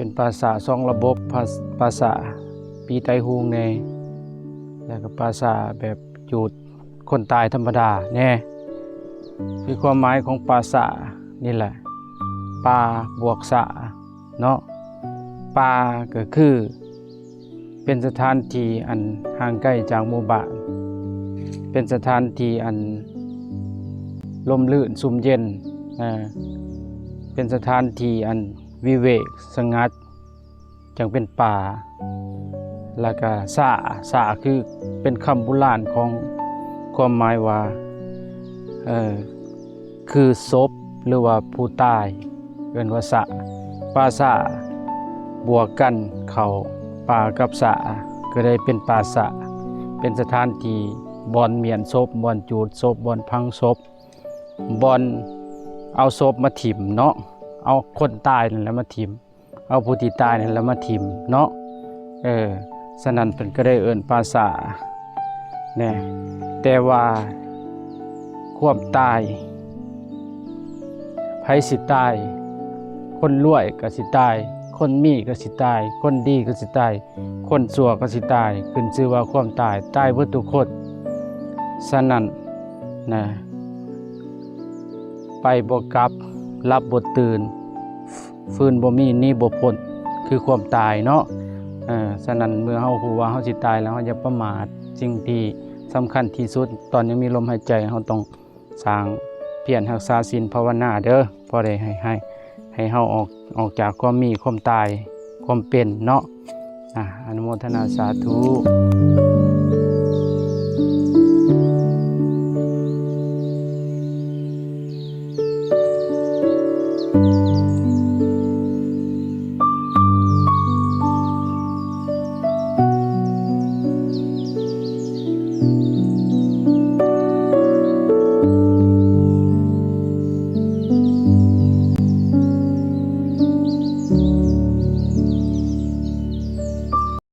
เป็นภาษาสองระบบภาษาปีไตฮูงแน่แล้วก็ภาษาแบบจูดคนตายธรรมดาแน่คือความหมายของภาษานี่แหละป่าบวกสะเนาะป่าก็คือเป็นสถานที่อันห่างไกลจากหมู่บ้านเป็นสถานที่อันลมลื่นซุ่มเย็นเป็นสถานที่อันวิเวกสงัดจังเป็นป่าแล้วก็สะคือเป็นคำโบราณของความหมายว่าคือศพหรือว่าผู้ตายเรียกว่าสะป่าสะบวกกันเขาป่ากับสะก็ได้เป็นป่าสะเป็นสถานที่บ่อนเมียนศพบ่อนจูดศพบ่อนพังศพบ่อนเอาศพมาถิ่มเนาะเอาคนตายนั่นแหละมาถิ่มเอาผู้ที่ตายนั่นแหละมาถิ่มเนาะฉะนั้นเพิ่นก็ได้เอิ้นป่าสะแน่แต่ว่าความตายไผสิตายคนรวยก็สิตายคนมีก็สิตายคนดีก็สิตายคนชั่วก็สิตายขึ้นชื่อว่าความตายตายเบิดทุกคนฉะนั้นนะไปบ่กลับรับบ่ตื่นฟื้นบ่มีหนีบ่พ้นคือความตายเนาะฉะนั้นเมื่อเฮารู้ว่าเฮาสิตายแล้วเฮาอย่าประมาทสิ่งที่สำคัญที่สุดตอนยังมีลมหายใจเฮาต้องสร้างเพียรรักษาศีลภาวนาเด้อพอได้ให้เฮาออกจากความมีความตายความเป็นเนาะอนุโมทนาสาธุ